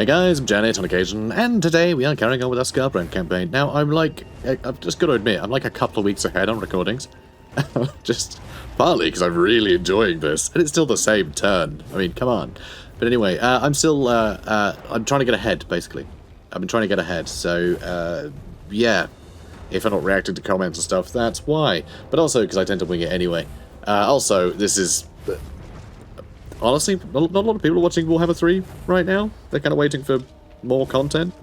Hey guys, I'm JanetOnOccasion, and today we are carrying on with our Skarbrand campaign. Now, I've just got to admit, I'm like a couple of weeks ahead on recordings. Just partly because I'm really enjoying this, and it's still the same turn. I mean, come on. But anyway, I'm still, I'm trying to get ahead, basically. I've been trying to get ahead, so, yeah. If I'm not reacting to comments and stuff, that's why. But also because I tend to wing it anyway. Also, this is... honestly, not a lot of people are watching Warhammer 3 right now. They're kind of waiting for more content.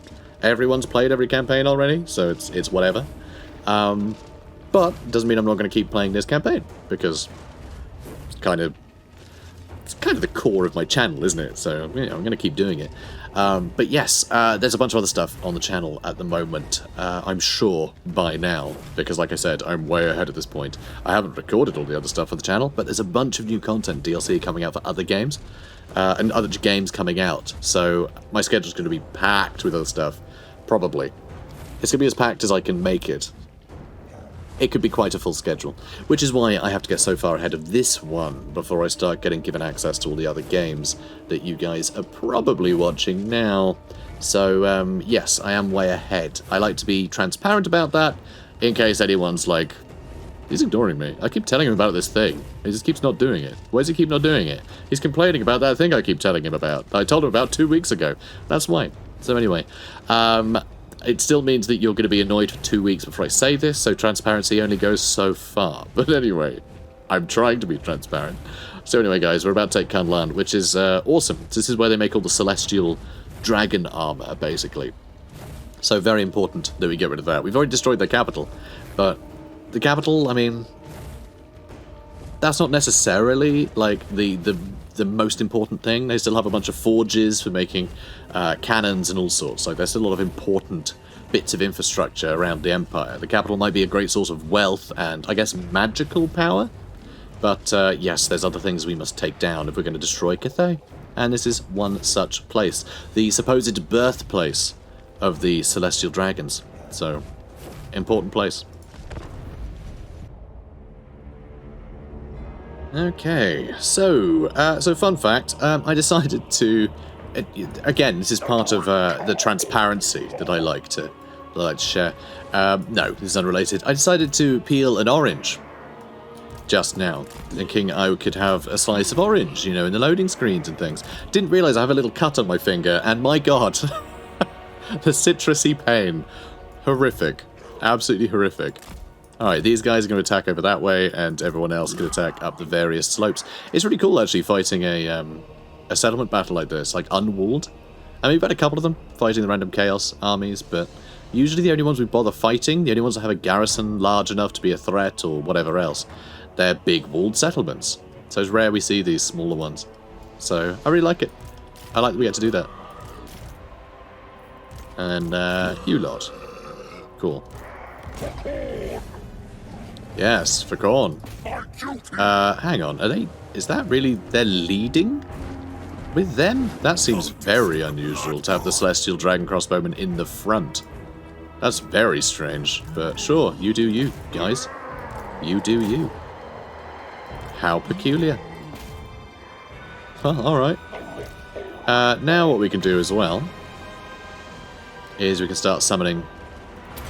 Everyone's played every campaign already, so it's whatever. But it doesn't mean I'm not going to keep playing this campaign, because it's kind of the core of my channel, isn't it? So, you know, I'm going to keep doing it. But yes, there's a bunch of other stuff on the channel at the moment, I'm sure, by now, because like I said, I'm way ahead at this point. I haven't recorded all the other stuff for the channel, but there's a bunch of new content, DLC, coming out for other games, and other games coming out, so my schedule's going to be packed with other stuff, probably. It's going to be as packed as I can make it. It could be quite a full schedule, which is why I have to get so far ahead of this one before I start getting given access to all the other games that you guys are probably watching now. So, yes, I am way ahead. I like to be transparent about that, in case anyone's like, he's ignoring me. I keep telling him about this thing. He just keeps not doing it. Why does he keep not doing it? He's complaining about that thing I keep telling him about. I told him about 2 weeks ago. That's why. So anyway, it still means that you're going to be annoyed for 2 weeks before I say this, so transparency only goes so far. But anyway, I'm trying to be transparent. So anyway, guys, we're about to take Khornes, which is awesome. This is where they make all the celestial dragon armor, basically. So very important that we get rid of that. We've already destroyed their capital, but the capital, I mean, that's not necessarily like the most important thing. They still have a bunch of forges for making cannons and all sorts. Like, there's still a lot of important bits of infrastructure around the Empire. The capital might be a great source of wealth and, I guess, magical power. But, yes, there's other things we must take down if we're going to destroy Cathay. And this is one such place. The supposed birthplace of the Celestial Dragons. So, important place. Okay, so fun fact, I decided to, again, this is part of the transparency that I like to share. No, this is unrelated. I decided to peel an orange just now, thinking I could have a slice of orange, you know, in the loading screens and things. Didn't realise I have a little cut on my finger, and my god, the citrusy pain. Horrific. Absolutely horrific. Alright, these guys are going to attack over that way, and everyone else can attack up the various slopes. It's really cool, actually, fighting a settlement battle like this, like unwalled. I mean, we've had a couple of them, fighting the random chaos armies, but usually the only ones we bother fighting, the only ones that have a garrison large enough to be a threat or whatever else, they're big walled settlements. So it's rare we see these smaller ones. So, I really like it. I like that we get to do that. And, you lot. Cool. Yes, for Khornes. Hang on, are they... is that really... they're leading with them? That seems very unusual to have the Celestial Dragon Crossbowmen in the front. That's very strange, but sure, you do you, guys. You do you. How peculiar. Well, alright. Now what we can do as well is we can start summoning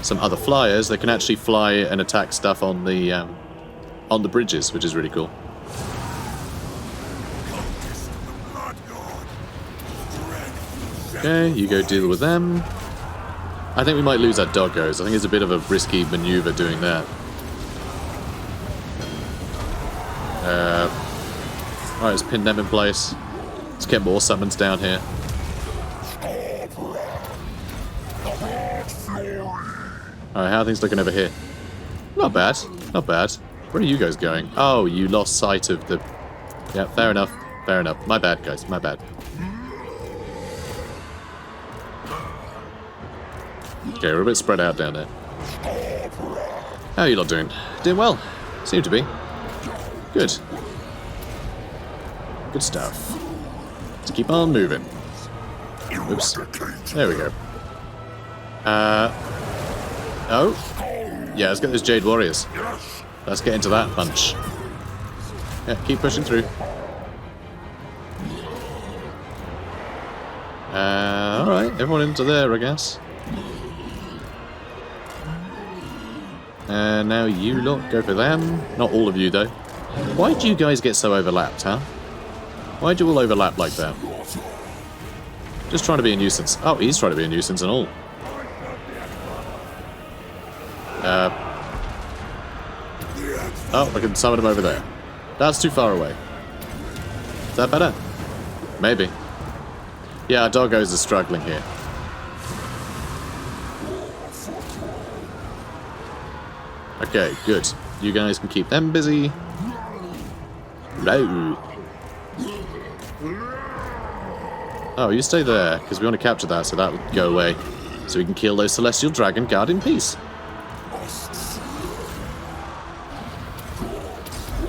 some other flyers that can actually fly and attack stuff on the bridges, which is really cool. Okay, you go deal with them. I think we might lose our doggos. I think it's a bit of a risky maneuver doing that. Alright, let's pin them in place. Let's get more summons down here. Alright, how are things looking over here? Not bad, not bad. Where are you guys going? Oh, you lost sight of the... yeah, fair enough, fair enough. My bad, guys, my bad. Okay, we're a bit spread out down there. How are you lot doing? Doing well. Seem to be. Good. Good stuff. Let's keep on moving. Oops. There we go. Oh. Yeah, let's get those Jade Warriors. Let's get into that bunch. Yeah, keep pushing through. Alright, everyone into there, I guess. And now you lot go for them. Not all of you, though. Why do you guys get so overlapped, huh? Why do you all overlap like that? Just trying to be a nuisance. Oh, he's trying to be a nuisance and all. Oh, I can summon him over there. That's too far away. Is that better? Maybe. Yeah, our doggos are struggling here. Okay, good. You guys can keep them busy. No. Oh, you stay there, because we want to capture that, so that would go away. So we can kill those Celestial Dragon Guard in peace.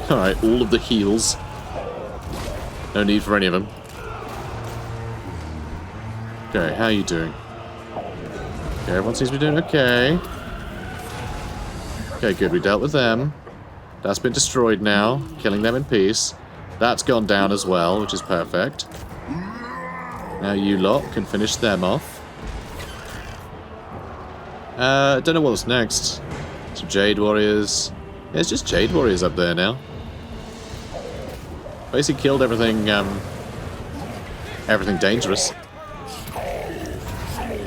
Alright, all of the heals. No need for any of them. Okay, how are you doing? Okay, everyone seems to be doing okay. Okay, good, we dealt with them. That's been destroyed now, killing them in peace. That's gone down as well, which is perfect. Now you lot can finish them off. Don't know what's next. Some Jade Warriors. Yeah, it's just Jade Warriors up there now. Basically killed everything, everything dangerous.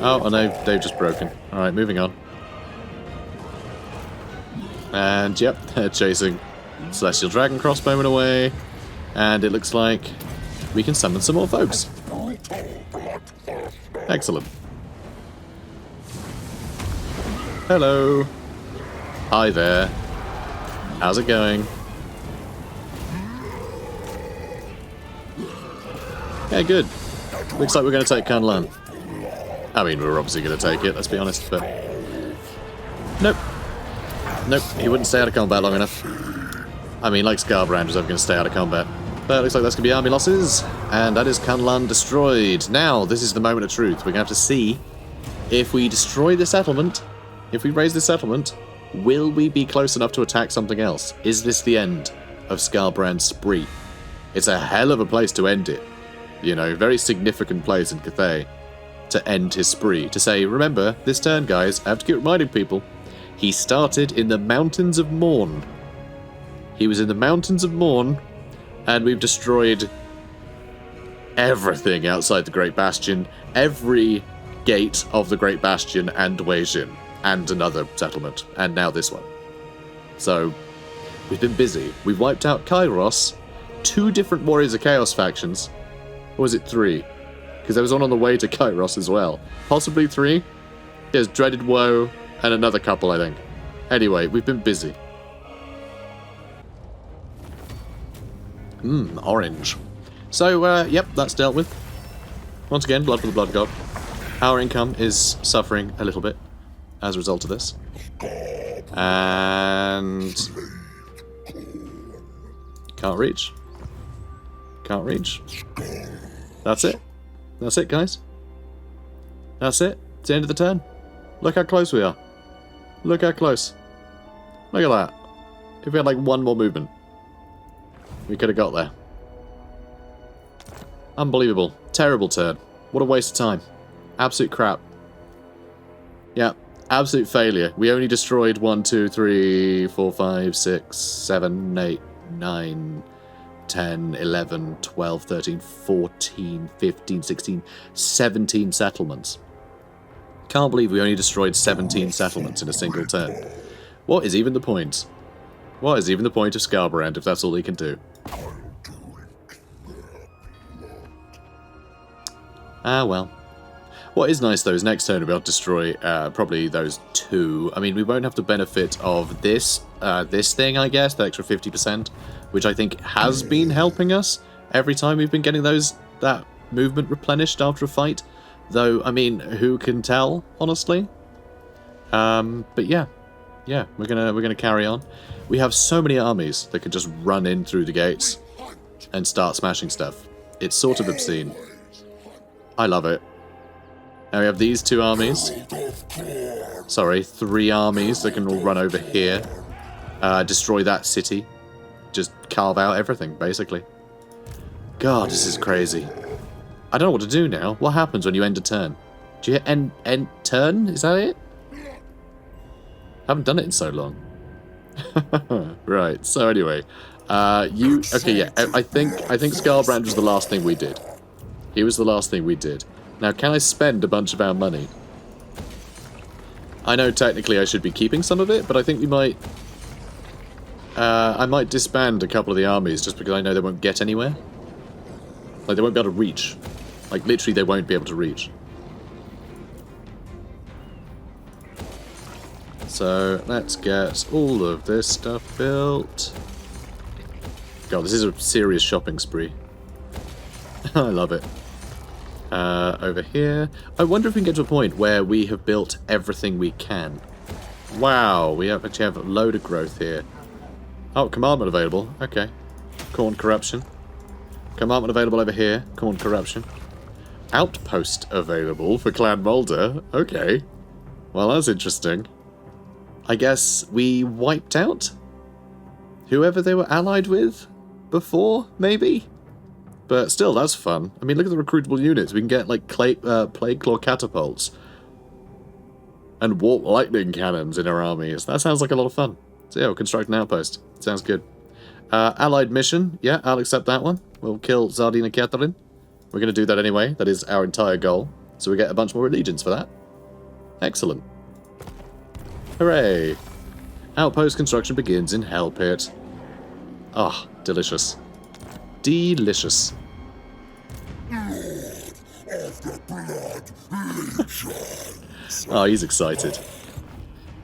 Oh, and they've just broken. Alright, moving on. And, yep, they're chasing Celestial Dragon Crossbowman away. And it looks like we can summon some more folks. Excellent. Hello. Hi there. How's it going? Yeah, good. Looks like we're going to take Kunlun. I mean, we're obviously going to take it, let's be honest, but... Nope. Nope, he wouldn't stay out of combat long enough. I mean, like Skarbrand was ever going to stay out of combat. But it looks like that's going to be army losses, and that is Kunlun destroyed. Now, this is the moment of truth. We're going to have to see if we destroy the settlement, if we raise the settlement, will we be close enough to attack something else? Is this the end of Skarbrand's spree? It's a hell of a place to end it. You know, very significant place in Cathay to end his spree. To say, remember, this turn, guys, I have to keep reminding people, he started in the Mountains of Morn. He was in the Mountains of Morn, and we've destroyed everything outside the Great Bastion, every gate of the Great Bastion and Weijin, and another settlement, and now this one. So, we've been busy. We've wiped out Kairos, 2 different Warriors of Chaos factions. Or was it 3? Because there was one on the way to Kairos as well. Possibly 3? There's Dreaded Woe, and another couple, I think. Anyway, we've been busy. Orange. So, yep, that's dealt with. Once again, Blood for the Blood God. Our income is suffering a little bit as a result of this. And... can't reach. Can't reach. That's it. That's it, guys. That's it. It's the end of the turn. Look how close we are. Look how close. Look at that. If we had like one more movement, we could have got there. Unbelievable. Terrible turn. What a waste of time. Absolute crap. Yeah, absolute failure. We only destroyed 1, 2, 3, 4, 5, 6, 7, 8, 9, 10, 11, 12, 13, 14, 15, 16, 17 settlements. Can't believe we only destroyed 17 settlements in a single turn. What is even the point? What is even the point of Skarbrand if that's all he can do? Ah, well. What is nice, though, is next turn we'll be able to destroy probably those 2. I mean, we won't have the benefit of this this thing, I guess, the extra 50%, which I think has been helping us every time we've been getting that movement replenished after a fight. Though, I mean, who can tell, honestly? But yeah, we're gonna carry on. We have so many armies that can just run in through the gates and start smashing stuff. It's sort of obscene. I love it. Now we have these 2 armies. Sorry, 3 armies that can all run over here. Destroy that city. Just carve out everything, basically. God, this is crazy. I don't know what to do now. What happens when you end a turn? Do you hit end turn? Is that it? Haven't done it in so long. Right, so anyway. Okay, yeah, I think Skarbrand was the last thing we did. He was the last thing we did. Now, can I spend a bunch of our money? I know technically I should be keeping some of it, but I think we might... I might disband a couple of the armies just because I know they won't get anywhere. Like, they won't be able to reach. Like, literally they won't be able to reach. So, let's get all of this stuff built. God, this is a serious shopping spree. I love it. Over here. I wonder if we can get to a point where we have built everything we can. Wow, we actually have a load of growth here. Oh, commandment available. Okay. Khorne corruption. Commandment available over here. Khorne corruption. Outpost available for Clan Mulder. Okay. Well, that's interesting. I guess we wiped out whoever they were allied with before, maybe? But still, that's fun. I mean, look at the recruitable units. We can get, like, Plague Claw catapults and warp lightning cannons in our armies. That sounds like a lot of fun. So yeah, we'll construct an outpost. Sounds good. Allied mission. Yeah, I'll accept that one. We'll kill Zardina KATARIN. We're going to do that anyway. That is our entire goal. So we get a bunch more allegiance for that. Excellent. Hooray! Outpost construction begins in Hell Pit. Ah, delicious. Delicious. Oh, he's excited.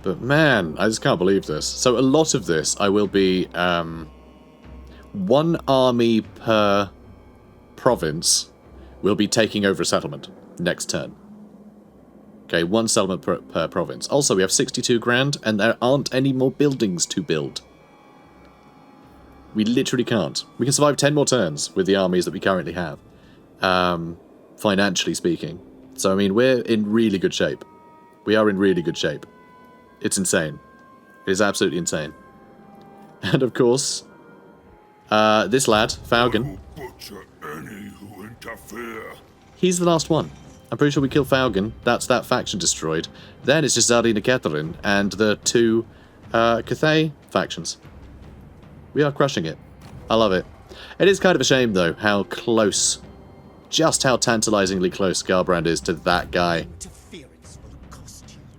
But man, I just can't believe this. So a lot of this, I will be one army per province will be taking over a settlement next turn. Okay, one settlement per province. Also, we have 62 grand, and there aren't any more buildings to build. We literally can't. We can survive 10 more turns with the armies that we currently have, financially speaking. So, I mean, we're in really good shape. We are in really good shape. It's insane. It is absolutely insane. And, of course, this lad, Falcon, he's the last one. I'm pretty sure we kill Falcon. That's that faction destroyed. Then it's just Zardina KATARIN and the two Cathay factions. We are crushing it. I love it. It is kind of a shame, though, how close, just how tantalizingly close Skarbrand is to that guy.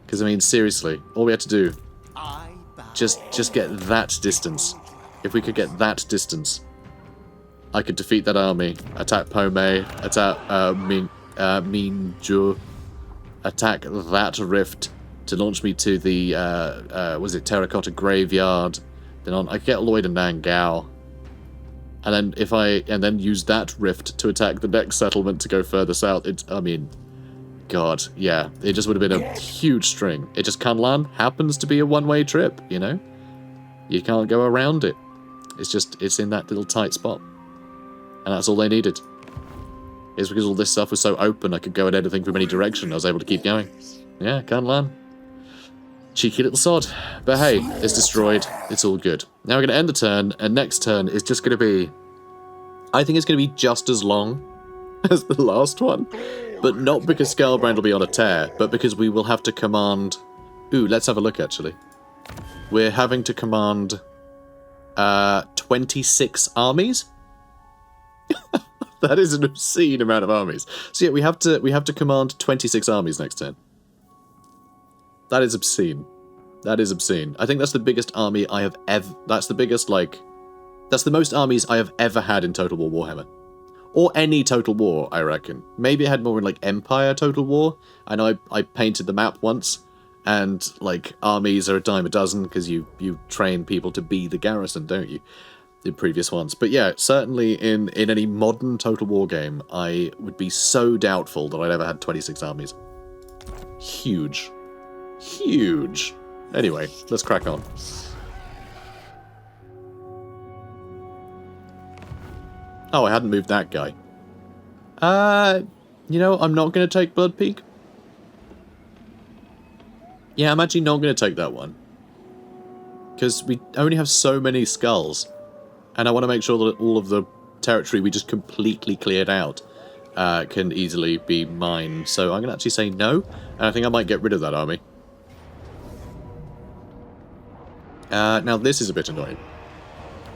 Because, I mean, seriously, all we had to do, just get that distance. If we could get that distance, I could defeat that army, attack Pomei, attack Minju, attack that rift to launch me to the, was it Terracotta Graveyard? Then I could get Lloyd and Nangao. And then then use that rift to attack the next settlement to go further south. I mean, God, yeah, it just would have been a huge string. It just Kanlan happens to be a one-way trip, you know? You can't go around it. It's in that little tight spot. And that's all they needed. It's because all this stuff was so open, I could go in anything from any direction. I was able to keep going. Yeah, Kanlan. Cheeky little sod. But hey, it's destroyed. It's all good. Now we're going to end the turn, and next turn is just going to be... I think it's going to be just as long as the last one. But not because Skarbrand will be on a tear, but because we will have to command... Ooh, let's have a look, actually. We're having to command 26 armies? That is an obscene amount of armies. So yeah, we have to command 26 armies next turn. That is obscene. That is obscene. I think that's the biggest army I have ever... That's the biggest, like... That's the most armies I have ever had in Total War Warhammer. Or any Total War, I reckon. Maybe I had more in, like, Empire Total War. I know I painted the map once. And, like, armies are a dime a dozen, because you train people to be the garrison, don't you? The previous ones. But yeah, certainly in any modern Total War game, I would be so doubtful that I'd ever had 26 armies. Huge. Huge. Anyway, let's crack on. Oh, I hadn't moved that guy. You know, I'm not going to take Blood Peak. Yeah, I'm actually not going to take that one. Because we only have so many skulls. And I want to make sure that all of the territory we just completely cleared out can easily be mine. So I'm going to actually say no, and I think I might get rid of that army. Now this is a bit annoying.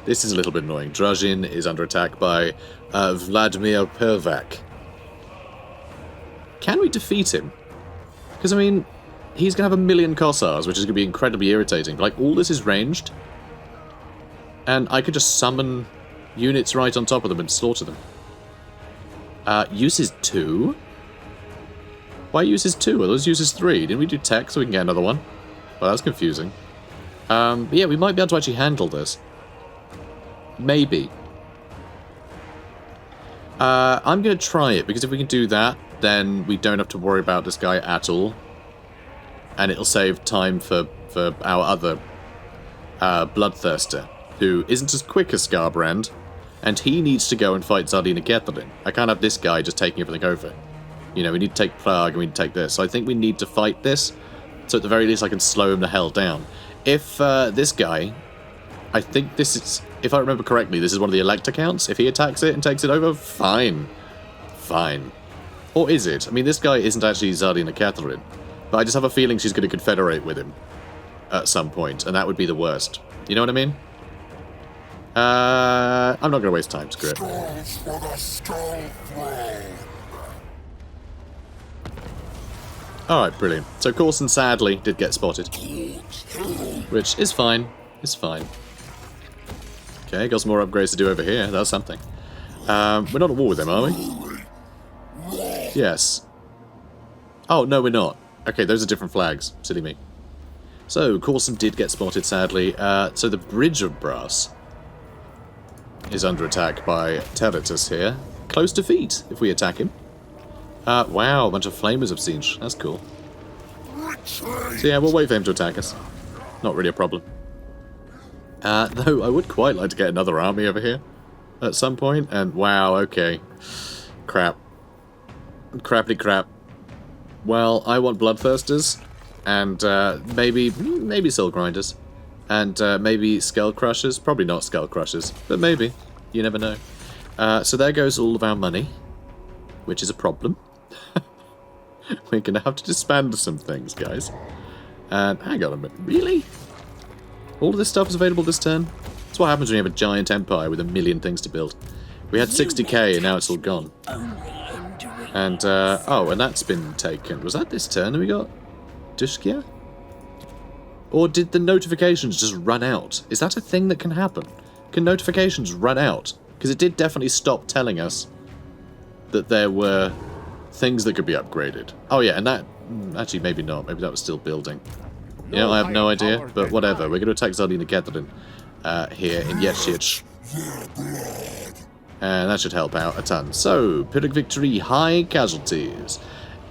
This is a little bit annoying. Druzhin is under attack by Vladimir Pervak. Can we defeat him? Because, I mean, he's going to have 1,000,000 Kossars, which is going to be incredibly irritating. Like, all this is ranged, and I could just summon units right on top of them and slaughter them. Uses 2? Why uses 2? Are those uses 3? Didn't we do tech so we can get another one? Well, that's confusing. But yeah, we might be able to actually handle this. Maybe. I'm going to try it, because if we can do that, then we don't have to worry about this guy at all. And it'll save time for our other Bloodthirster, who isn't as quick as Skarbrand, and he needs to go and fight Zardina KATARIN. I can't have this guy just taking everything over. You know, we need to take Prague and we need to take this. So I think we need to fight this, so at the very least I can slow him the hell down. If this guy, I think this is, if I remember correctly, this is one of the elect accounts. If he attacks it and takes it over, fine. Fine. Or is it? I mean, this guy isn't actually Zardina KATARIN, but I just have a feeling she's going to confederate with him at some point, and that would be the worst. You know what I mean? I'm not going to waste time, screw it. Alright, brilliant. So KHORSEN sadly did get spotted, which is fine. It's fine. Okay, got some more upgrades to do over here. That's something. We're not at war with them, are we? Yes. Oh, no, we're not. Okay, those are different flags. Silly me. So, KHORSEN did get spotted, sadly. So the Bridge of Brass is under attack by Territus here. Close defeat if we attack him. Wow, a bunch of flamers of siege. That's cool. So yeah, we'll wait for him to attack us. Not really a problem. Though I would quite like to get another army over here at some point. And wow, okay. Crap. Crappity crap. Well, I want Bloodthirsters. And maybe Soul Grinders. And maybe Skull Crushers. Probably not Skull Crushers, but maybe. You never know. So there goes all of our money, which is a problem. We're going to have to disband some things, guys. And hang on a minute. Really? All of this stuff is available this turn? That's what happens when you have a giant empire with 1,000,000 things to build. We had 60k and now it's all gone. And, oh, and that's been taken. Was that this turn that we got Dushkia? Or did the notifications just run out? Is that a thing that can happen? Can notifications run out? Because it did definitely stop telling us that there were things that could be upgraded. Oh yeah, and that... actually, maybe not. Maybe that was still building. Yeah, I have no idea, but whatever. We're going to attack Zardina KATARIN here in Yetshich. And that should help out a ton. So, Pyrrhic Victory, high casualties.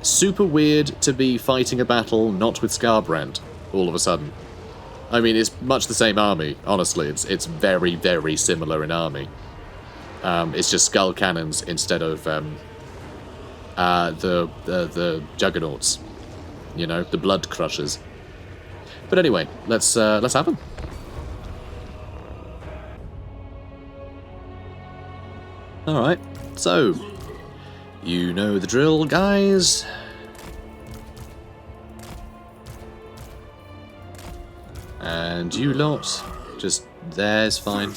Super weird to be fighting a battle not with Skarbrand all of a sudden. I mean, it's much the same army, honestly. It's very, very similar in army. It's just skull cannons instead of the juggernauts. You know, the blood crushers. But anyway, let's have them. All right, so you know the drill, guys. And you lot, just there's fine.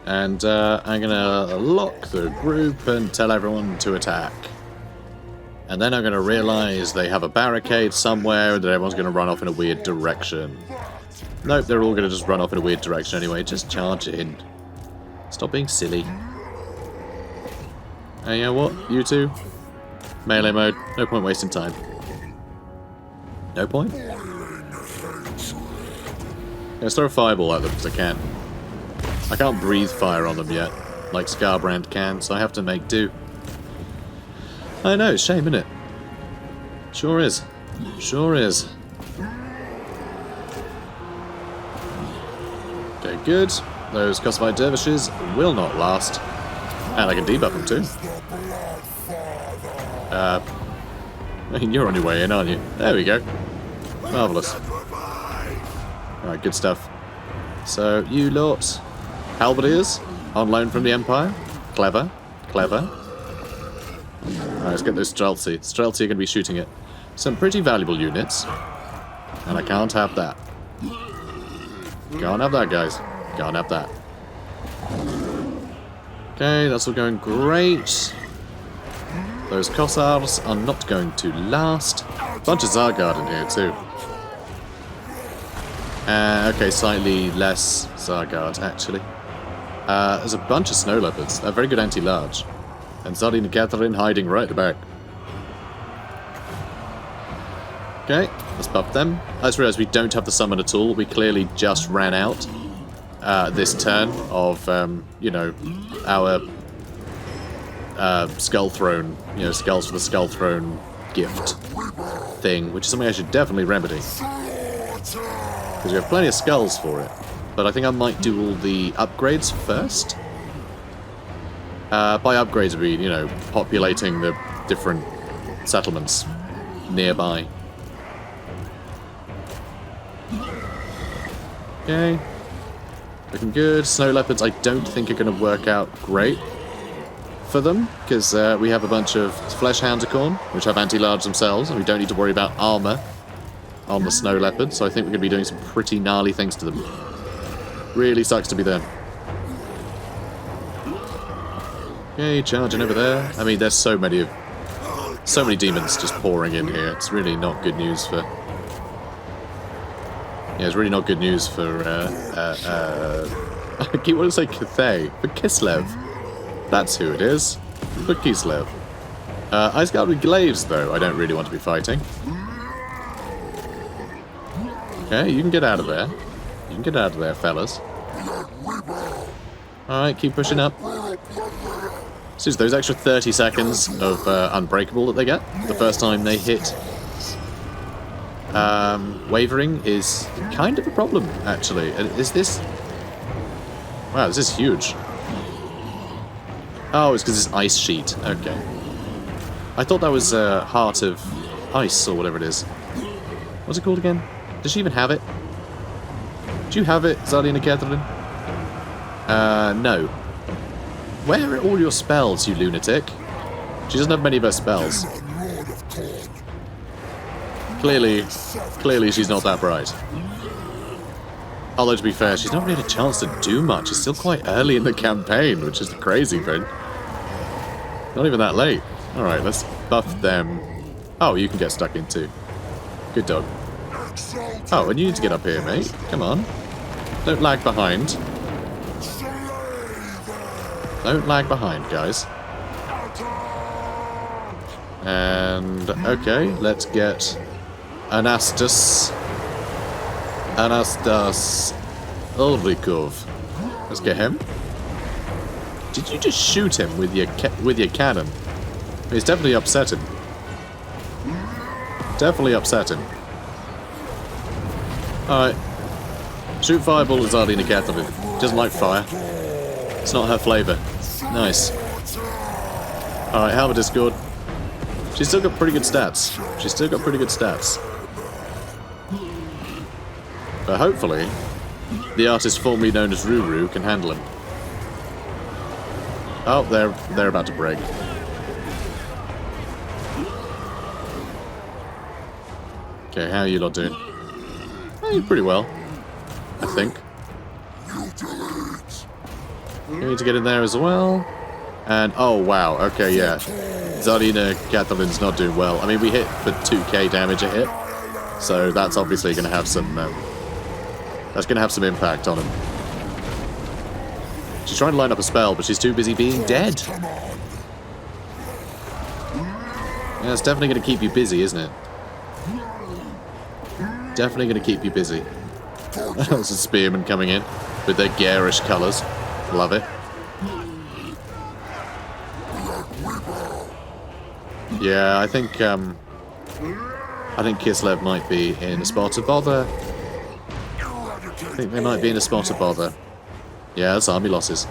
And I'm gonna lock the group and tell everyone to attack. And then I'm gonna realise they have a barricade somewhere and that everyone's gonna run off in a weird direction. Nope, they're all gonna just run off in a weird direction anyway. Just charge in. Stop being silly. And you know what? You two? Melee mode. No point wasting time. No point? Let's throw a fireball at them because I can. I can't breathe fire on them yet, like Skarbrand can, so I have to make do. I know, it's a shame, isn't it? Sure is. Sure is. Okay, good. Those cosified dervishes will not last. And I can debuff them too. I mean, you're on your way in, aren't you? There we go. Marvellous. Alright, good stuff. So, you lot, halberdiers, on loan from the Empire. Clever. clever. Alright, let's get this Streltsy. Streltsy are going to be shooting at some pretty valuable units. And I can't have that. Can't have that, guys. Can't have that. Okay, that's all going great. Those Kossars are not going to last. Bunch of Zargard in here, too. Okay, slightly less Zargard, actually. There's a bunch of Snow Leopards. They're very good anti-large. And Zardine and KATARIN hiding right at the back. Okay, let's buff them. I just realised we don't have the summon at all. We clearly just ran out this turn of, you know, our Skull Throne, you know, Skulls for the Skull Throne gift thing, which is something I should definitely remedy. Because we have plenty of skulls for it. But I think I might do all the upgrades first. By upgrades, I mean, you know, populating the different settlements nearby. Okay. Looking good. Snow Leopards I don't think are going to work out great for them, because we have a bunch of Flesh Houndicorn, which have anti-large themselves, and we don't need to worry about armor on the Snow Leopard, so I think we're going to be doing some pretty gnarly things to them. Really sucks to be them. Okay, charging over there. I mean, there's so many demons just pouring in here. It's really not good news for... Yeah, it's really not good news for, I keep wanting to say Cathay, but Kislev. That's who it is. For Kislev. Ice Guard with Glaives, though, I don't really want to be fighting. Okay, you can get out of there. You can get out of there, fellas. Alright, keep pushing up. So those extra 30 seconds of Unbreakable that they get the first time they hit Wavering is kind of a problem, actually. Is this... Wow, this is huge. Oh, it's because it's Ice Sheet. Okay. I thought that was Heart of Ice, or whatever it is. What's it called again? Does she even have it? Do you have it, Zardine and KATARIN? No. Where are all your spells, you lunatic? She doesn't have many of her spells. Clearly she's not that bright. Although, to be fair, she's not really had a chance to do much. It's still quite early in the campaign, which is the crazy thing. Not even that late. Alright, let's buff them. Oh, you can get stuck in too. Good dog. Oh, and you need to get up here, mate. Come on. Don't lag behind. Don't lag behind, guys. And, okay, let's get Anastas Ulrikov. Let's get him. Did you just shoot him with your cannon? It's definitely upsetting. Definitely upsetting. Alright. Shoot fireball at Zardine and KATARIN. Doesn't like fire. It's not her flavour. Nice. Alright, how about Discord? She's still got pretty good stats. She's still got pretty good stats. But hopefully, the artist formerly known as Ruru can handle him. Oh, they're about to break. Okay, how are you lot doing? Hey, pretty well, I think. You need to get in there as well. And, oh wow, okay, yeah. Zardine KATARIN's not doing well. I mean, we hit for 2k damage a hit. So that's obviously going to have some... that's going to have some impact on him. She's trying to line up a spell, but she's too busy being dead. Yeah, it's definitely going to keep you busy, isn't it? Definitely going to keep you busy. There's a spearman coming in with their garish colours. Love it. Yeah, I think Kislev might be in a spot of bother. I think they might be in a spot of bother. Yeah, that's army losses.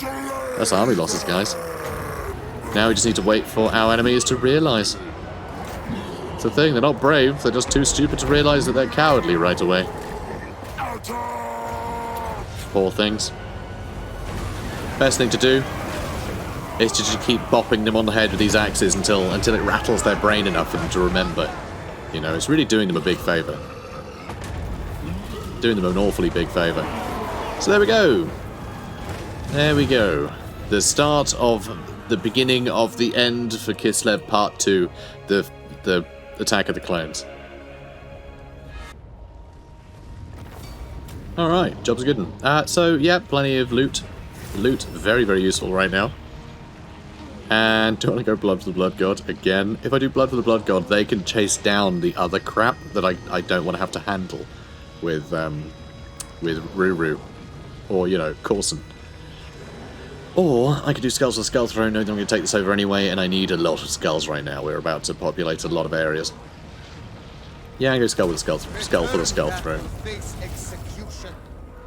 That's army losses, guys. Now we just need to wait for our enemies to realise. It's the thing, they're not brave, they're just too stupid to realise that they're cowardly right away. Poor things. Best thing to do is to just keep bopping them on the head with these axes until it rattles their brain enough for them to remember. You know, it's really doing them a big favour. Doing them an awfully big favour. So there we go. There we go. The start of the beginning of the end for Kislev Part 2, the Attack of the Clones. Alright, job's a good one. So, yeah, plenty of loot. Loot, very, very useful right now. And do I want to go Blood for the Blood God again? If I do Blood for the Blood God, they can chase down the other crap that I don't want to have to handle with Ruru. Or, you know, KHORSEN. Or I could do Skulls for the Skull Throne. I'm going to take this over anyway, and I need a lot of skulls right now. We're about to populate a lot of areas. Yeah, I'm going to Skull with the Skull for the Skull Throne.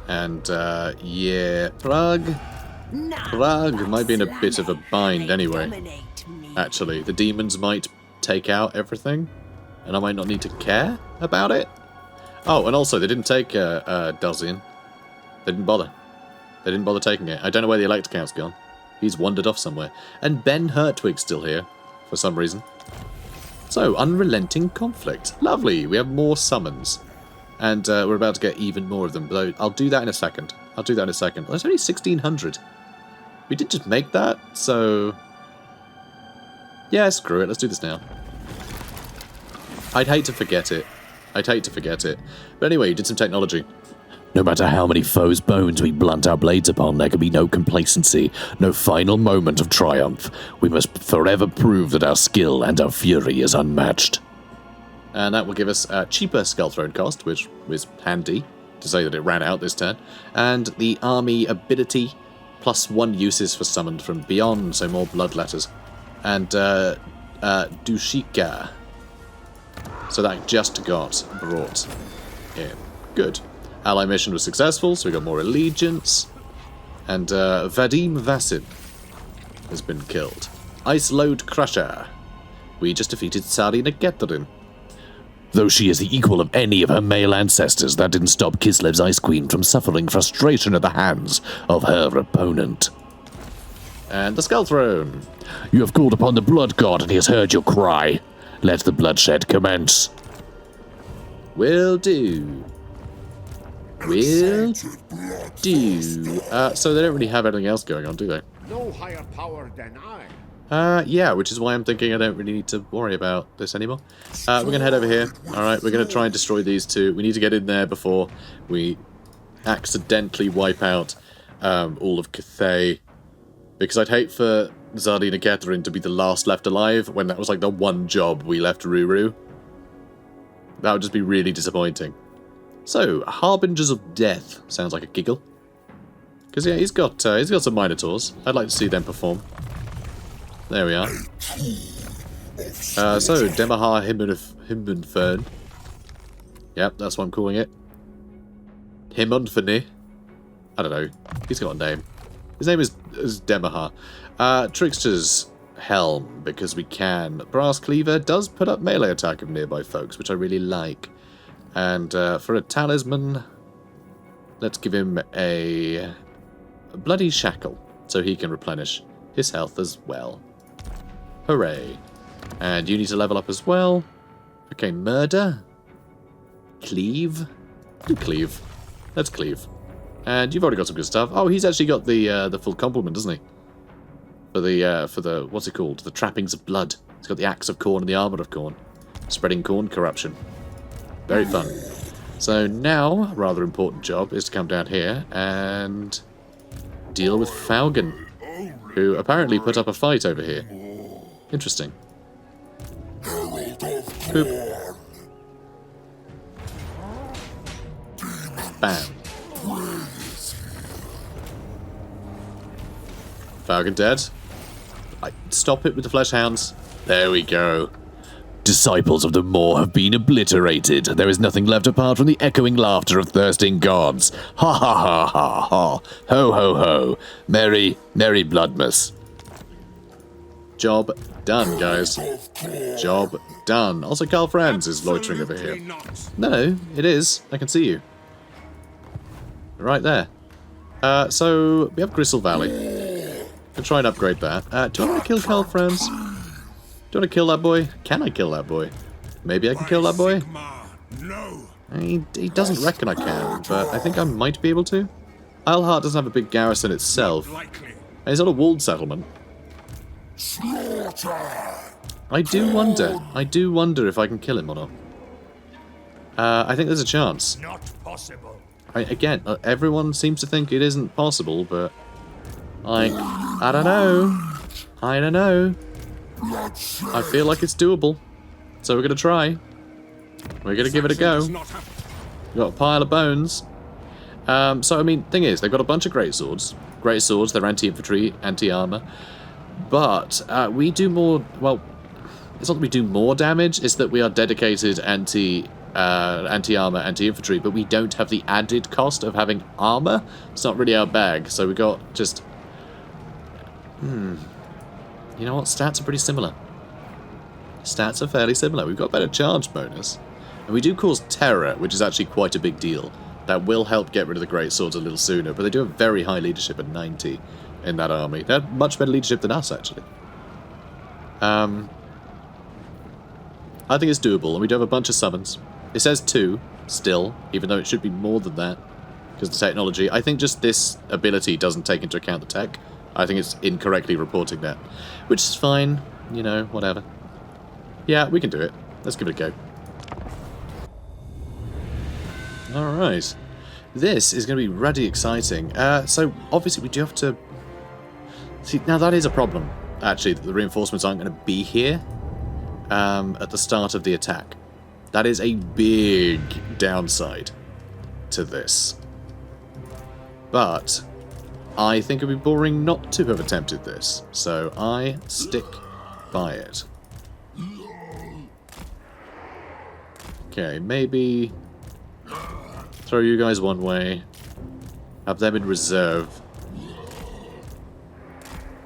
And, yeah, Thrug might be in a bit of a bind anyway. Actually, the demons might take out everything, and I might not need to care about it. Oh, and also, they didn't take Dulcian. They didn't bother. They didn't bother taking it. I don't know where the Elector Count's gone. He's wandered off somewhere. And Ben Hurtwig's still here, for some reason. So, unrelenting conflict. Lovely, we have more summons. And we're about to get even more of them. But I'll do that in a second. Well, there's only 1,600. We did just make that, so... yeah, screw it, let's do this now. I'd hate to forget it. But anyway, you did some technology. No matter how many foes' bones we blunt our blades upon, there can be no complacency, no final moment of triumph. We must forever prove that our skill and our fury is unmatched. And that will give us a cheaper Skull Throne cost, which was handy, to say that it ran out this turn. And the army ability, +1 uses for summoned from beyond, so more blood letters. And Dushika. So that just got brought in. Good. Ally mission was successful, so we got more allegiance. And Vadim Vasin has been killed. Ice Load Crusher. We just defeated Tsarina KATARIN. Though she is the equal of any of her male ancestors, that didn't stop Kislev's Ice Queen from suffering frustration at the hands of her opponent. And the Skull Throne. You have called upon the Blood God, and he has heard your cry. Let the bloodshed commence. Will do. Will do. So they don't really have anything else going on, do they? No higher power than I. Yeah, which is why I'm thinking I don't really need to worry about this anymore. We're going to head over here. Alright, we're going to try and destroy these two. We need to get in there before we accidentally wipe out all of Cathay. Because I'd hate for Tsarina KATARIN to be the last left alive when that was like the one job we left Ruru. That would just be really disappointing. So, Harbingers of Death sounds like a giggle. Because yeah, he's got some Minotaurs. I'd like to see them perform. There we are. So, Demahar Himmunfern. Yep, that's what I'm calling it. Himmunferne. I don't know. He's got a name. His name is Demahar. Trickster's Helm, because we can. Brass Cleaver does put up melee attack of nearby folks, which I really like. And for a talisman, let's give him a Bloody Shackle, so he can replenish his health as well. Hooray. And you need to level up as well. Okay, Murder. Cleave. Do Cleave. Let's Cleave. And you've already got some good stuff. Oh, he's actually got the full complement, doesn't he? For the what's it called? The Trappings of Blood. He's got the Axe of Khorne and the Armour of Khorne. Spreading Khorne corruption. Very fun. So now, a rather important job is to come down here and deal with Falcon, who apparently put up a fight over here. Interesting. Boop. Bam. Falcon dead. Stop it with the flesh hounds. There we go. Disciples of the Maw have been obliterated. There is nothing left apart from the echoing laughter of thirsting gods. Ha ha ha ha ha. Ho ho ho. Merry, merry Bloodmas. Job done, guys. Job done. Also, Carl Franz is loitering over here. No, it is. I can see you. Right there. So, we have Gristle Valley. I'll try and upgrade that. Do I want to kill Karl Franz? Do you want to kill that boy? Can I kill that boy? Maybe I can kill that boy? No. He doesn't reckon I can, but I think I might be able to. Isleheart doesn't have a big garrison itself. And it's not a walled settlement. I do wonder if I can kill him or not. I think there's a chance. Not possible. Again, everyone seems to think it isn't possible, but... like, I don't know. I don't know. I feel like it's doable. So we're going to try. We're going to give it a go. Got a pile of bones. So, I mean, thing is, they've got a bunch of great swords. Great swords, they're anti-infantry, anti-armor. But we do more... well, it's not that we do more damage, it's that we are dedicated anti-armor, anti-infantry, but we don't have the added cost of having armor. It's not really our bag, so we got just... You know what? Stats are pretty similar. Stats are fairly similar. We've got better charge bonus. And we do cause terror, which is actually quite a big deal. That will help get rid of the great swords a little sooner, but they do have very high leadership at 90 in that army. They have much better leadership than us, actually. I think it's doable, and we do have a bunch of summons. It says 2, still, even though it should be more than that, because the technology. I think just this ability doesn't take into account the tech. I think it's incorrectly reporting that, which is fine, you know, whatever. Yeah, we can do it. Let's give it a go. Alright. This is going to be ruddy exciting. So, obviously, we do have to... see, now that is a problem, actually, that the reinforcements aren't going to be here at the start of the attack. That is a big downside to this. But I think it would be boring not to have attempted this, so I stick by it. Okay, maybe throw you guys one way, have them in reserve.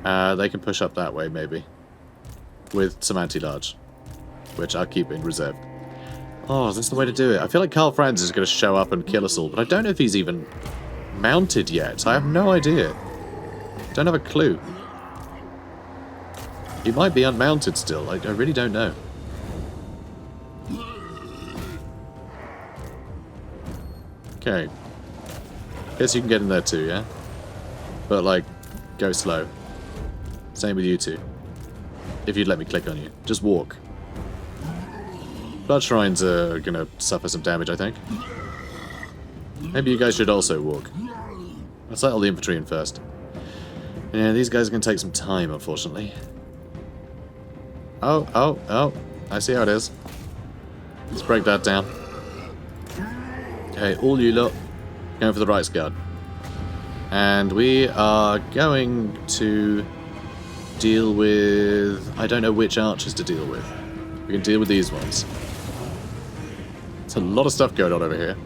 They can push up that way, maybe, with some anti-large, which I'll keep in reserve. Oh, that's the way to do it. I feel like Karl Franz is going to show up and kill us all, but I don't know if he's even mounted yet. I have no idea. Don't have a clue. He might be unmounted still. I really don't know. Okay. Guess you can get in there too, yeah? But, like, go slow. Same with you two. If you'd let me click on you. Just walk. Blood Shrines are gonna suffer some damage, I think. Maybe you guys should also walk. Let's let all the infantry in first. Yeah, these guys are gonna take some time, unfortunately. Oh. I see how it is. Let's break that down. Okay, all you lot, going for the right guard. And we are going to deal with... I don't know which archers to deal with. We can deal with these ones. There's a lot of stuff going on over here.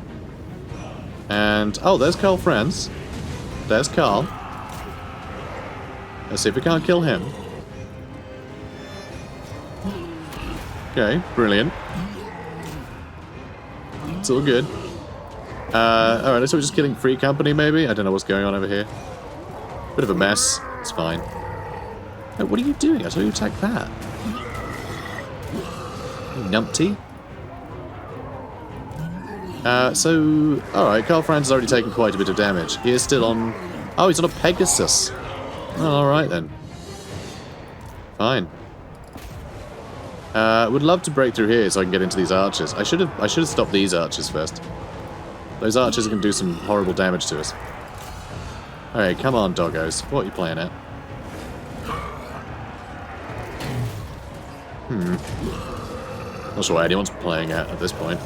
And, oh, there's Karl Franz. There's Karl. Let's see if we can't kill him. Okay, brilliant. It's all good. Alright, so we're just killing Free Company, maybe? I don't know what's going on over here. Bit of a mess. It's fine. Hey, what are you doing? I told you to attack that. Numpty. Alright, Karl Franz has already taken quite a bit of damage. He is still on... oh, he's on a Pegasus. Oh, alright then. Fine. Would love to break through here so I can get into these archers. I should have stopped these archers first. Those archers can do some horrible damage to us. Alright, come on, doggos. What are you playing at? Not sure what anyone's playing at this point.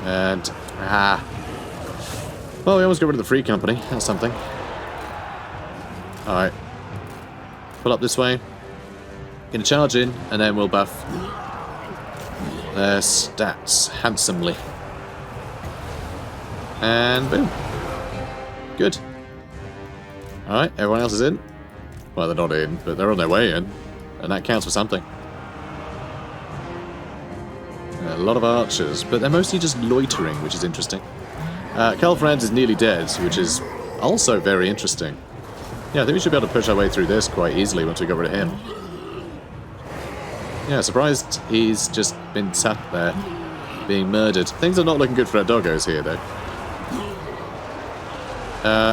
And... well, we almost got rid of the Free Company. That's something. Alright. Pull up this way. Gonna charge in, and then we'll buff their stats handsomely. And boom. Good. Alright, everyone else is in. Well, they're not in, but they're on their way in. And that counts for something. A lot of archers, but they're mostly just loitering, which is interesting. Karl Franz is nearly dead, which is also very interesting. Yeah, I think we should be able to push our way through this quite easily once we get rid of him. Yeah, surprised he's just been sat there being murdered. Things are not looking good for our doggos here, though.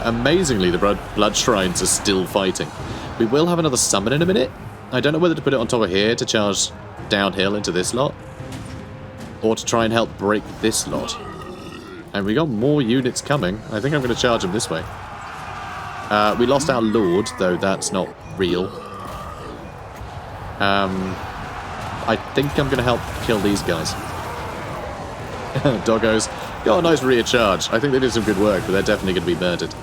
Amazingly, the blood shrines are still fighting. We will have another summon in a minute. I don't know whether to put it on top of here to charge downhill into this lot, or to try and help break this lot. And we got more units coming. I think I'm going to charge them this way. We lost our lord, though that's not real. I think I'm going to help kill these guys. Doggos got a nice rear charge. I think they did some good work, but they're definitely going to be murdered.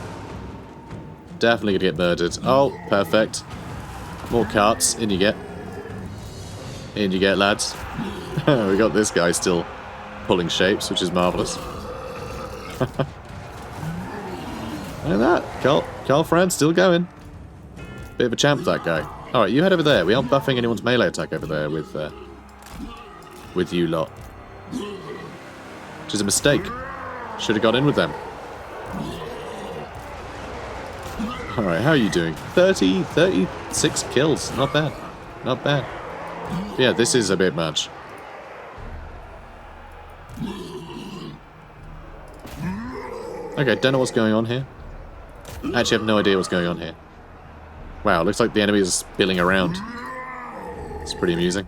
Definitely going to get murdered. Oh, perfect. More carts. In you get. In you get, lads. We got this guy still pulling shapes, which is marvellous. Look at that. Karl Franz still going. Bit of a champ, that guy. Alright, you head over there. We aren't buffing anyone's melee attack over there with you lot. Which is a mistake. Should have got in with them. Alright, how are you doing? 36 kills. Not bad. Not bad. Yeah, this is a bit much. Okay, don't know what's going on here. Actually, I have no idea what's going on here. Wow, looks like the enemy is spilling around. It's pretty amusing.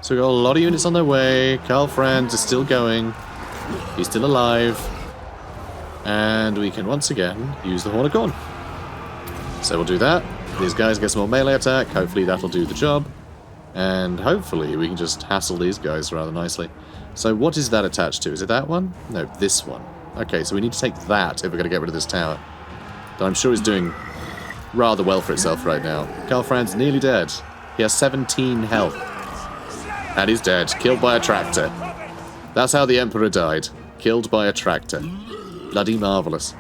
So we've got a lot of units on their way. Karl Franz is still going. He's still alive. And we can once again use the Horn of Khorne. So we'll do that. These guys get some more melee attack. Hopefully that'll do the job. And hopefully we can just hassle these guys rather nicely. So what is that attached to? Is it that one? No, this one. Okay, so we need to take that if we're going to get rid of this tower. That I'm sure is doing rather well for itself right now. Karl Franz nearly dead. He has 17 health. And he's dead. Killed by a tractor. That's how the Emperor died. Killed by a tractor. Bloody marvellous.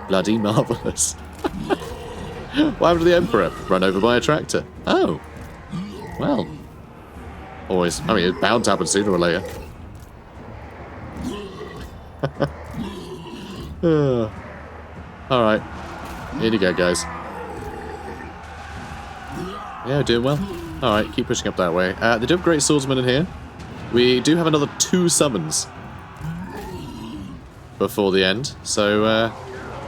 Bloody marvellous. What happened to the Emperor? Run over by a tractor. Oh. Well. Always. I mean, it's bound to happen sooner or later. Alright. Here you go, guys. Yeah, doing well. Alright, keep pushing up that way. They do have great swordsmen in here. We do have another 2 summons before the end. So,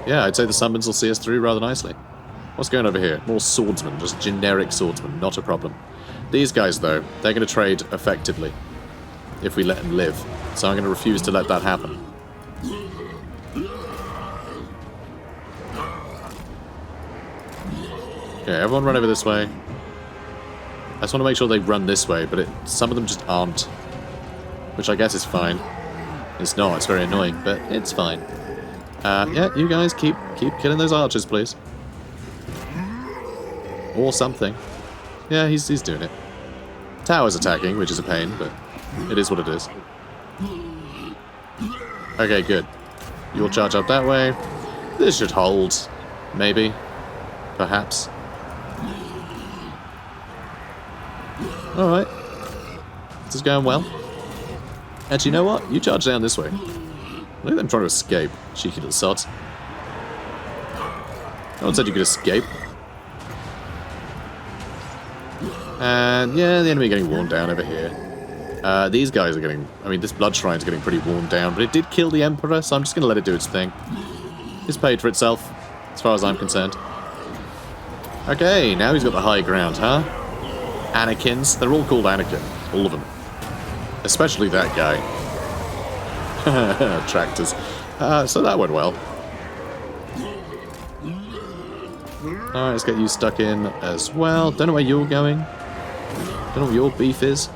yeah, I'd say the summons will see us through rather nicely. What's going over here? More swordsmen, just generic swordsmen, not a problem. These guys, though, they're going to trade effectively if we let them live. So I'm going to refuse to let that happen. Okay, everyone run over this way. I just want to make sure they run this way, but some of them just aren't. Which I guess is fine. It's not, it's very annoying, but it's fine. Yeah, you guys keep killing those archers, please. Or something. Yeah, he's doing it. Tower's attacking, which is a pain, but it is what it is. Okay, good. You'll charge up that way. This should hold. Maybe. Perhaps. Alright. This is going well. Actually, you know what? You charge down this way. Look at them trying to escape. Cheeky little sods. No one said you could escape. And yeah, the enemy getting worn down over here. These guys are getting... I mean, this blood shrine's getting pretty worn down, but it did kill the Emperor, so I'm just going to let it do its thing. It's paid for itself, as far as I'm concerned. Okay, now he's got the high ground, huh? Anakins. They're all called Anakin. All of them. Especially that guy. Tractors. So that went well. Alright, let's get you stuck in as well. Don't know where you're going. Don't know what your beef is.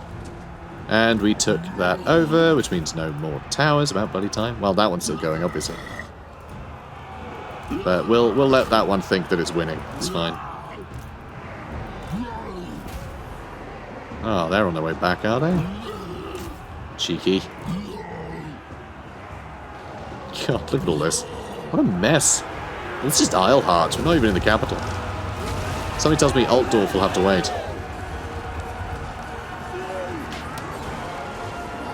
And we took that over, which means no more towers. About bloody time. Well, that one's still going, obviously. But we'll let that one think that it's winning. It's fine. Oh, they're on their way back, are they? Cheeky. God, look at all this. What a mess. It's just Isleheart. We're not even in the capital. Somebody tells me Altdorf will have to wait.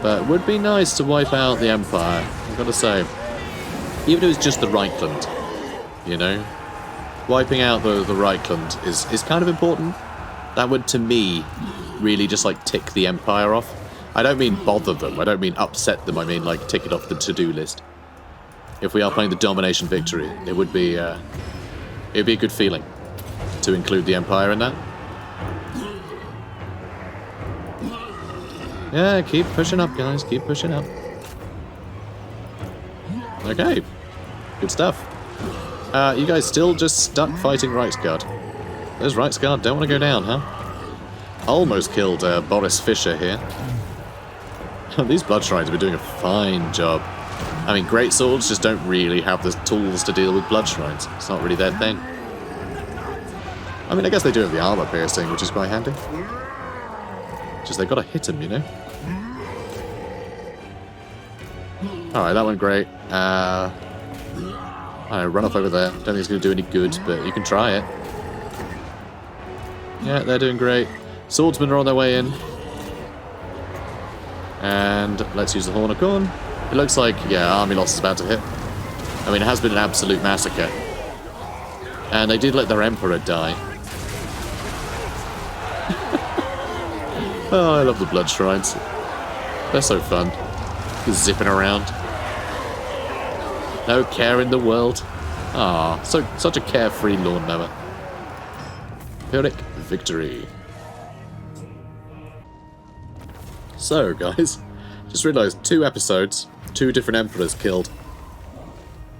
But it would be nice to wipe out the Empire, I've got to say. Even if it was just the Reichland, you know? Wiping out the Reichland is kind of important. That would, to me, really just, like, tick the Empire off. I don't mean bother them, I don't mean upset them, I mean, like, tick it off the to-do list. If we are playing the Domination Victory, it would be, it'd be a good feeling to include the Empire in that. Yeah, keep pushing up, guys. Keep pushing up. Okay. Good stuff. You guys still just stuck fighting Reichsguard. Those Reichsguard don't want to go down, huh? Almost killed Boris Fischer here. These Blood Shrines have been doing a fine job. I mean, Great Swords just don't really have the tools to deal with Blood Shrines. It's not really their thing. I mean, I guess they do have the armor piercing, which is quite handy. Just they've got to hit them, you know? Alright, that went great. I don't know, run off over there. Don't think it's going to do any good, but you can try it. Yeah, they're doing great. Swordsmen are on their way in. And let's use the Horn of Khorne. It looks like, yeah, army loss is about to hit. I mean, it has been an absolute massacre. And they did let their Emperor die. Oh, I love the Blood Shrines. They're so fun. Zipping around. No care in the world. Ah, such a carefree lawnmower. Pyrrhic Victory. So, guys, just realised 2 episodes, 2 different Emperors killed.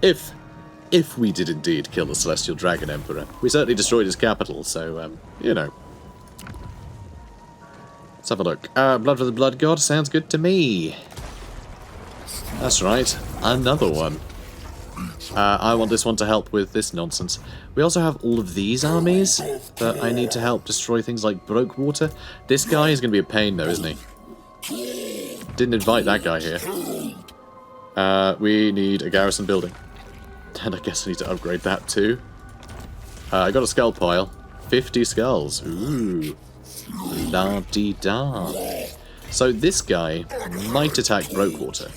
If we did indeed kill the Celestial Dragon Emperor, we certainly destroyed his capital, so, you know. Let's have a look. Blood for the Blood God sounds good to me. That's right, another one. I want this one to help with this nonsense. We also have all of these armies that I need to help destroy things like Brokewater. This guy is going to be a pain though, isn't he? Didn't invite that guy here. We need a garrison building. And I guess I need to upgrade that too. I got a skull pile. 50 skulls. Ooh. La-dee-da. So this guy might attack Brokewater.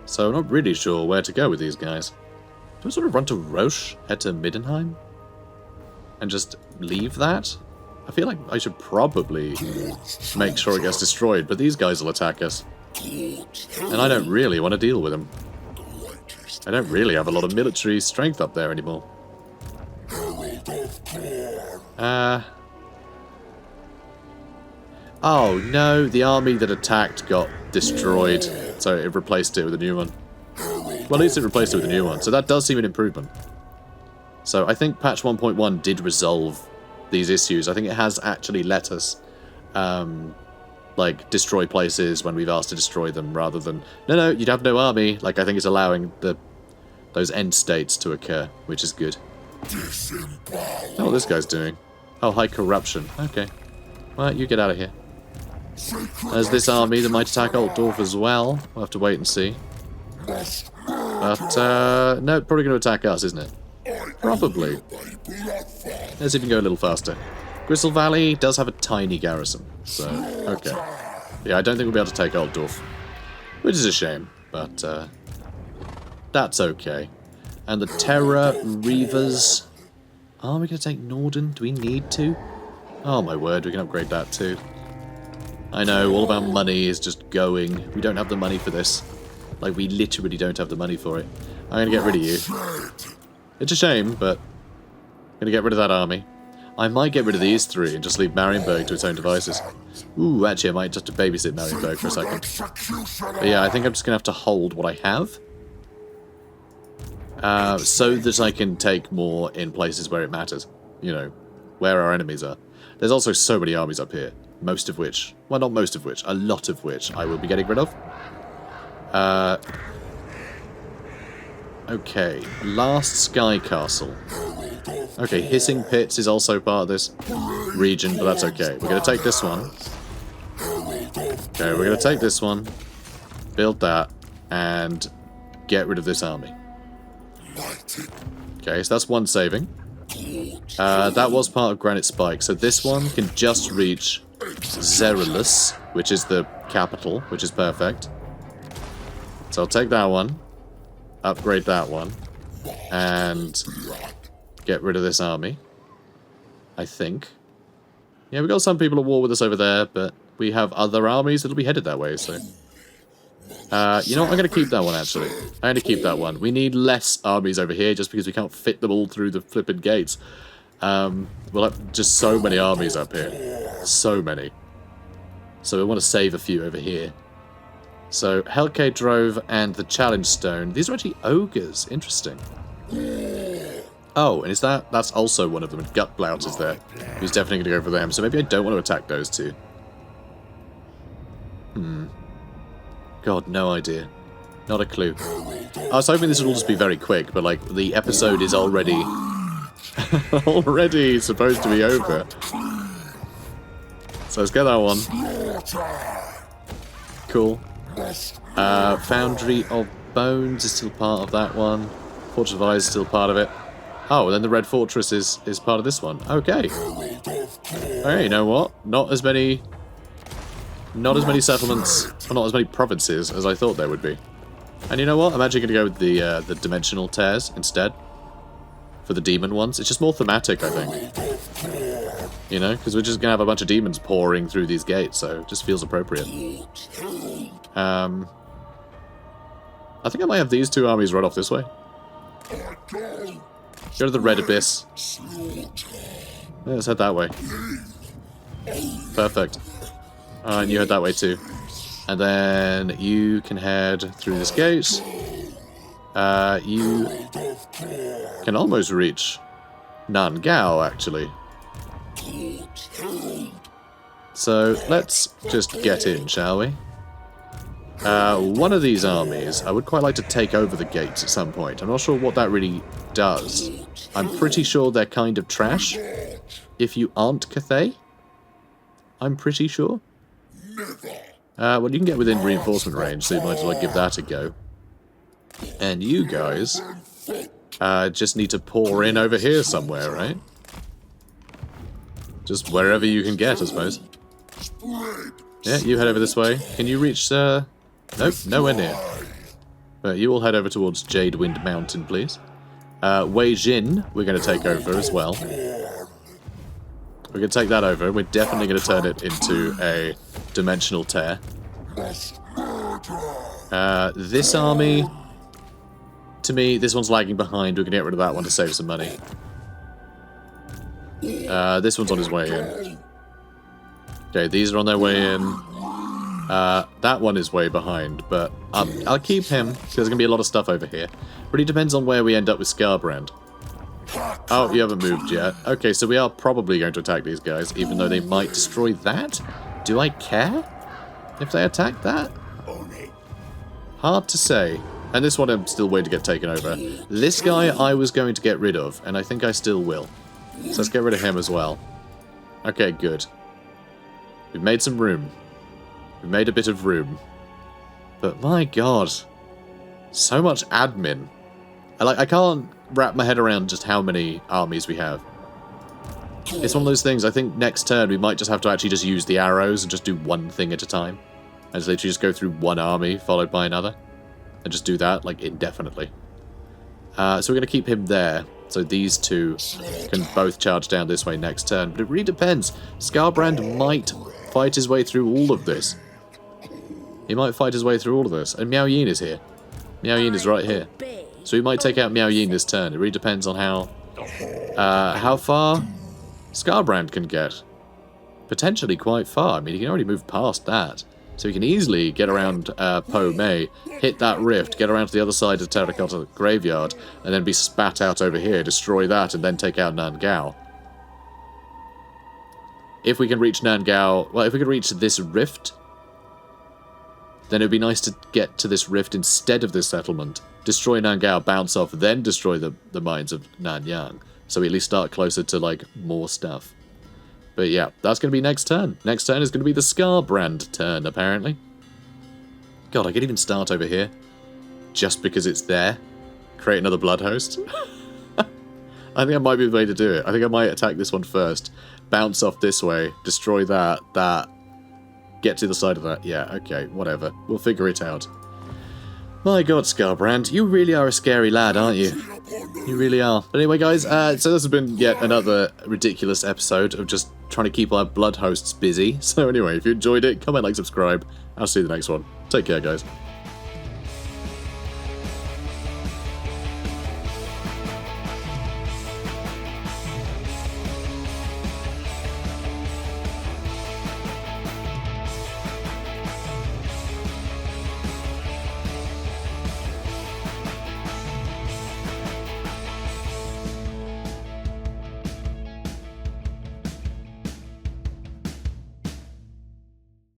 So I'm not really sure where to go with these guys. Do I sort of run to Roche, head to Middenheim? And just leave that? I feel like I should probably make sure it gets destroyed, but these guys will attack us. And I don't really want to deal with them. I don't really have a lot of military strength up there anymore. Oh no, the army that attacked got destroyed, so it replaced it with a new one. Well, at least it replaced it with a new one, so that does seem an improvement. So I think patch 1.1 did resolve these issues. I think it has actually let us, like, destroy places when we've asked to destroy them, rather than, no, you'd have no army. Like, I think it's allowing those end states to occur, which is good. Oh, what this guy's doing. Oh, high corruption. Okay. Well, you get out of here. There's this army that might attack Altdorf as well. We'll have to wait and see. But, no, probably going to attack us, isn't it? Probably. Let's even go a little faster. Gristle Valley does have a tiny garrison, so, okay. Yeah, I don't think we'll be able to take Altdorf. Which is a shame, but, that's okay. And the Terror Reavers. Are we going to take Norden? Do we need to? Oh my word, we can upgrade that too. I know, all of our money is just going. We don't have the money for this. Like, we literally don't have the money for it. I'm going to get rid of you. It's a shame, but I'm going to get rid of that army. I might get rid of these 3 and just leave Marienburg to its own devices. Ooh, actually, I might just babysit Marienburg for a second. But yeah, I think I'm just going to have to hold what I have. So that I can take more in places where it matters. You know, where our enemies are. There's also so many armies up here. Most of which, well, not most of which, a lot of which I will be getting rid of. Okay, last Sky Castle. Okay, Hissing Pits is also part of this region, but that's okay. We're going to take this one. Okay, we're going to take this one, build that, and get rid of this army. Okay, so that's one saving. That was part of Granite Spike, so this one can just reach Zerulus. which is the capital, which is perfect. So I'll take that one, upgrade that one, and get rid of this army, I think. Yeah, we've got some people at war with us over there, but we have other armies that'll be headed that way, so... you know what, I'm going to keep that one, actually. I'm going to keep that one. We need less armies over here, just because we can't fit them all through the flipping gates. We'll have just so many armies up here. So many. So we want to save a few over here. So, Hellcade Drove and the Challenge Stone. These are actually ogres. Interesting. Oh, and is that's also one of them. And Gut Blout is there. He's definitely going to go for them. So maybe I don't want to attack those two. God, no idea. Not a clue. I was hoping this would all just be very quick, but like the episode is already already supposed to be over. So let's get that one. Cool. Foundry of Bones is still part of that one. Fortress of Eyes is still part of it. Oh, and then the Red Fortress is part of this one. Okay. Hey, you know what? Not as many settlements, or not as many provinces as I thought there would be. And you know what? I'm actually going to go with the Dimensional Tears instead. For the demon ones. It's just more thematic, I think. You know? Because we're just going to have a bunch of demons pouring through these gates, so it just feels appropriate. I think I might have these two armies right off this way. Go to the Red Abyss. Yeah, let's head that way. Perfect. And you head that way too. And then you can head through this gate. You can almost reach Nangao, actually. So let's just get in, shall we? One of these armies, I would quite like to take over the gates at some point. I'm not sure what that really does. I'm pretty sure they're kind of trash. If you aren't Cathay, I'm pretty sure. Well, you can get within reinforcement range, so you might as well give that a go. And you guys just need to pour in over here somewhere, right? Just wherever you can get, I suppose. Yeah, you head over this way. Can you reach, Nope, nowhere near. But you all head over towards Jadewind Mountain, please. Wei Jin, we're going to take over as well. We're going to take that over. We're definitely going to turn it into a Dimensional Tear. This army, to me, this one's lagging behind. We're going to get rid of that one to save some money. This one's on his way in. Okay, these are on their way in. That one is way behind, but I'll keep him, because there's going to be a lot of stuff over here. Really depends on where we end up with Skarbrand. Oh, you haven't moved yet. Okay, so we are probably going to attack these guys, even though they might destroy that? Do I care if they attack that? Hard to say. And this one I'm still waiting to get taken over. This guy I was going to get rid of, and I think I still will. So let's get rid of him as well. Okay, good. We've made some room. We've made a bit of room. But my god. So much admin. I can't wrap my head around just how many armies we have. It's one of those things, I think next turn we might just have to actually just use the arrows and just do one thing at a time. And literally just go through one army followed by another. And just do that, like, indefinitely. So we're going to keep him there. So these two can both charge down this way next turn. But it really depends. Skarbrand might fight his way through all of this. He might fight his way through all of this. And Miao Yin is here. Miao Yin is right here. So we might take out Miao Yin this turn. It really depends on how far Skarbrand can get. Potentially quite far. I mean, he can already move past that. So he can easily get around Po Mei, hit that rift, get around to the other side of the Terracotta Graveyard, and then be spat out over here, destroy that, and then take out Nangao. If we can reach Nangao... Well, if we can reach this rift, then it would be nice to get to this rift instead of this settlement. Destroy Nangao, bounce off, then destroy the mines of Nanyang. So we at least start closer to, like, more stuff. But yeah, that's going to be next turn. Next turn is going to be the Skarbrand turn, apparently. God, I could even start over here. Just because it's there. Create another blood host. I think that might be the way to do it. I think I might attack this one first. Bounce off this way. Destroy that. get to the side of that. Yeah, okay, whatever. We'll figure it out. My god, Skarbrand, you really are a scary lad, aren't you? You really are. But anyway, guys, so this has been yet another ridiculous episode of just trying to keep our blood hosts busy. So anyway, if you enjoyed it, comment, like, subscribe. I'll see you in the next one. Take care, guys.